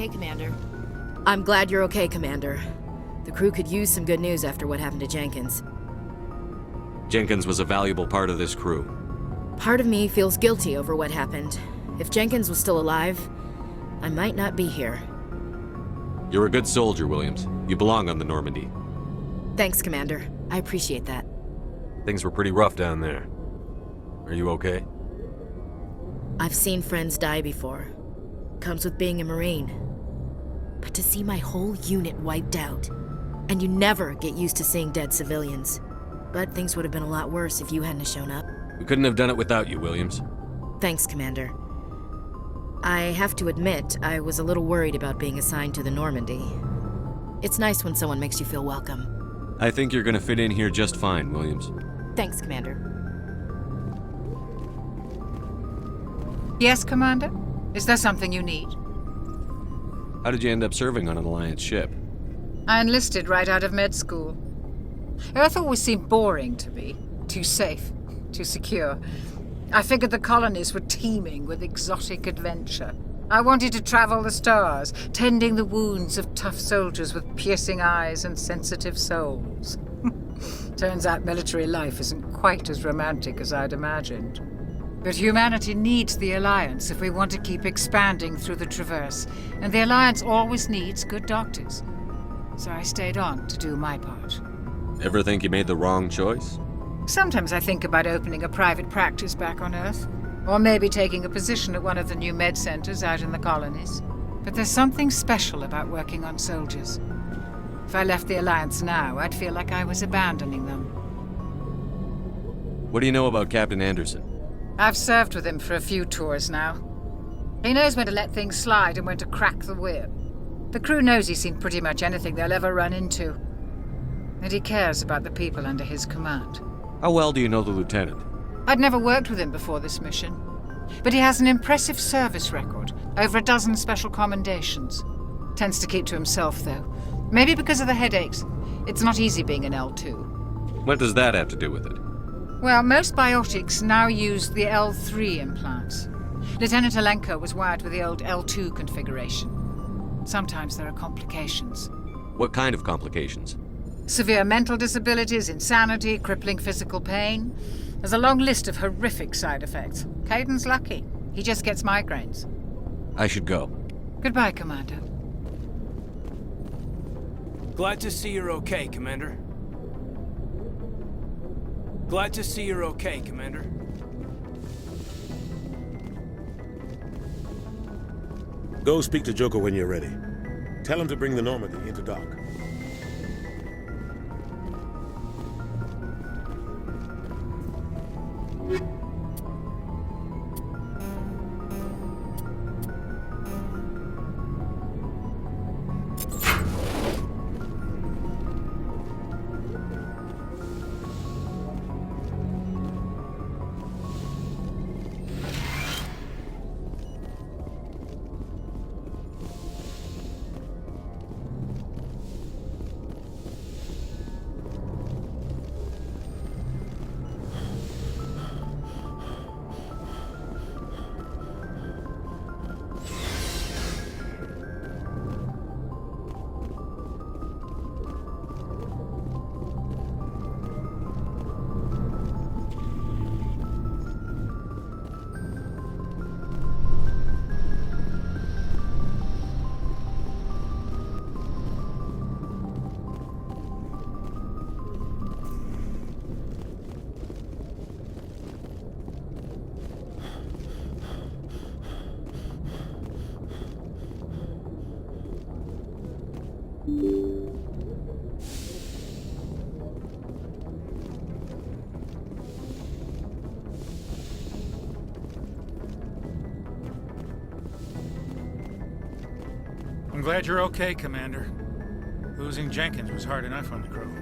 okay, Commander. I'm glad you're okay, Commander. The crew could use some good news after what happened to Jenkins. Jenkins was a valuable part of this crew. Part of me feels guilty over what happened. If Jenkins was still alive, I might not be here. You're a good soldier, Williams. You belong on the Normandy. Thanks, Commander. I appreciate that. Things were pretty rough down there. Are you okay? I've seen friends die before. Comes with being a Marine. But to see my whole unit wiped out, and you never get used to seeing dead civilians. But things would have been a lot worse if you hadn't shown up. We couldn't have done it without you, Williams. Thanks, Commander. I have to admit, I was a little worried about being assigned to the Normandy. It's nice when someone makes you feel welcome. I think you're gonna fit in here just fine, Williams. Thanks, Commander. Yes, Commander? Is there something you need? How did you end up serving on an Alliance ship? I enlisted right out of med school. Earth always seemed boring to me. Too safe, too secure. I figured the colonies were teeming with exotic adventure. I wanted to travel the stars, tending the wounds of tough soldiers with piercing eyes and sensitive souls. Turns out military life isn't quite as romantic as I'd imagined. But humanity needs the Alliance if we want to keep expanding through the Traverse, and the Alliance always needs good doctors. So I stayed on to do my part. Ever think you made the wrong choice? Sometimes I think about opening a private practice back on Earth, or maybe taking a position at one of the new med centers out in the colonies. But there's something special about working on soldiers. If I left the Alliance now, I'd feel like I was abandoning them. What do you know about Captain Anderson? I've served with him for a few tours now. He knows when to let things slide and when to crack the whip. The crew knows he's seen pretty much anything they'll ever run into. And he cares about the people under his command. How well do you know the lieutenant? I'd never worked with him before this mission. But he has an impressive service record, over a dozen special commendations. Tends to keep to himself, though. Maybe because of the headaches. It's not easy being an L2. What does that have to do with it? Well, most biotics now use the L3 implants. Lieutenant Alenko was wired with the old L2 configuration. Sometimes there are complications. What kind of complications? Severe mental disabilities, insanity, crippling physical pain. There's a long list of horrific side effects. Caden's lucky. He just gets migraines. I should go. Goodbye, Commander. Glad to see you're okay, Commander. Glad to see you're okay, Commander. Go speak to Joker when you're ready. Tell him to bring the Normandy into dock. I'm glad you're okay, Commander. Losing Jenkins was hard enough on the crew.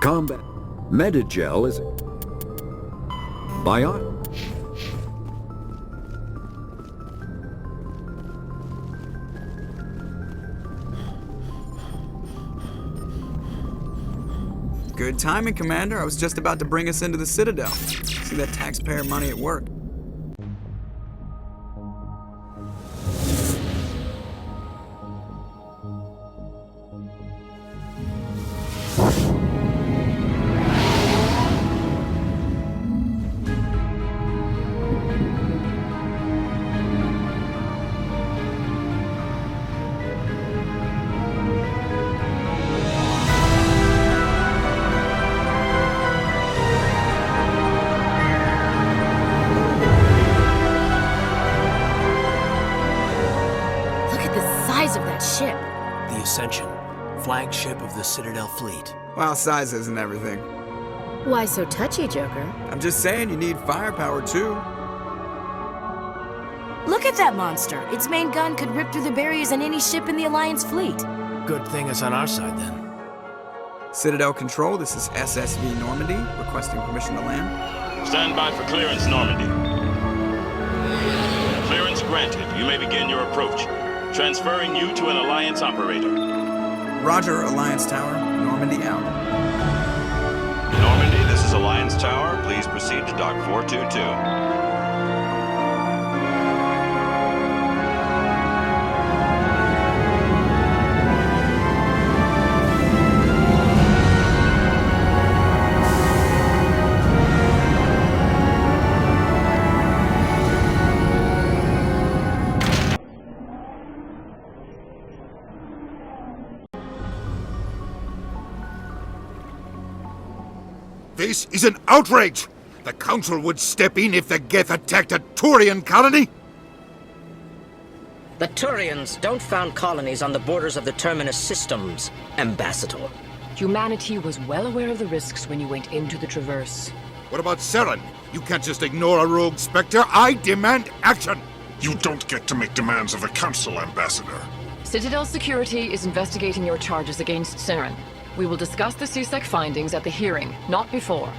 Combat. Metagel is... Bion... Good timing, Commander. I was just about to bring us into the Citadel. See that taxpayer money at work. Ship. The Ascension, flagship of the Citadel fleet. Well, size isn't everything. Why so touchy, Joker? I'm just saying you need firepower, too. Look at that monster. Its main gun could rip through the barriers in any ship in the Alliance fleet. Good thing it's on our side, then. Citadel Control, this is SSV Normandy, requesting permission to land. Stand by for clearance, Normandy. Clearance granted. You may begin your approach. Transferring you to an Alliance operator. Roger, Alliance Tower. Normandy out. Normandy, this is Alliance Tower. Please proceed to Dock 422. This is an outrage! The Council would step in if the Geth attacked a Turian colony? The Turians don't found colonies on the borders of the Terminus systems, Ambassador. Humanity was well aware of the risks when you went into the Traverse. What about Saren? You can't just ignore a rogue Spectre. I demand action! You don't get to make demands of the Council, Ambassador. Citadel Security is investigating your charges against Saren. We will discuss the CSEC findings at the hearing, not before.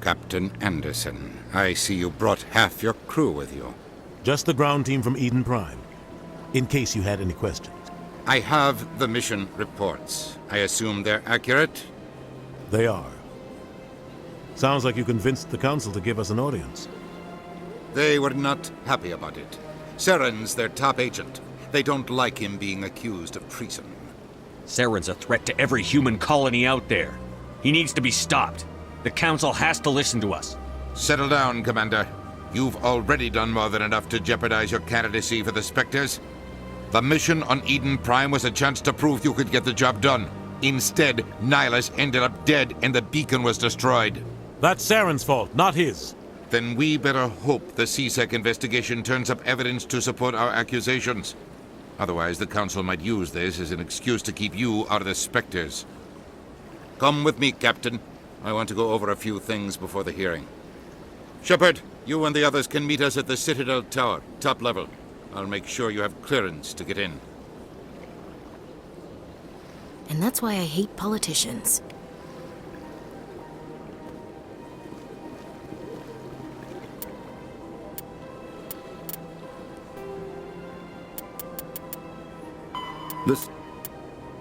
Captain Anderson, I see you brought half your crew with you. Just the ground team from Eden Prime, in case you had any questions. I have the mission reports. I assume they're accurate? They are. Sounds like you convinced the Council to give us an audience. They were not happy about it. Saren's their top agent. They don't like him being accused of treason. Saren's a threat to every human colony out there. He needs to be stopped. The Council has to listen to us. Settle down, Commander. You've already done more than enough to jeopardize your candidacy for the Spectres. The mission on Eden Prime was a chance to prove you could get the job done. Instead, Nihilus ended up dead and the beacon was destroyed. That's Saren's fault, not his. Then we better hope the CSEC investigation turns up evidence to support our accusations. Otherwise, the Council might use this as an excuse to keep you out of the Spectres. Come with me, Captain. I want to go over a few things before the hearing. Shepard, you and the others can meet us at the Citadel Tower, top level. I'll make sure you have clearance to get in. And that's why I hate politicians.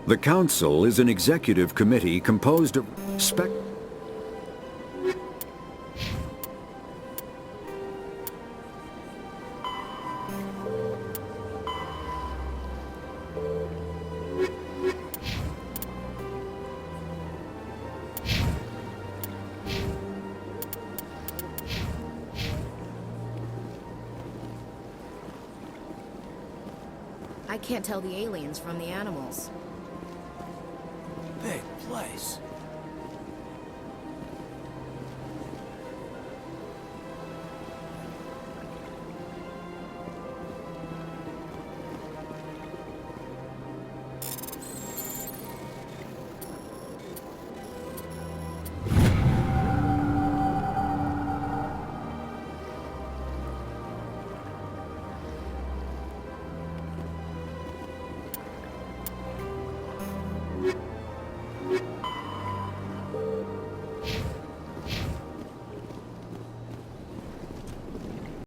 The Council is an executive committee composed of I can't tell the aliens from the animals. Big place.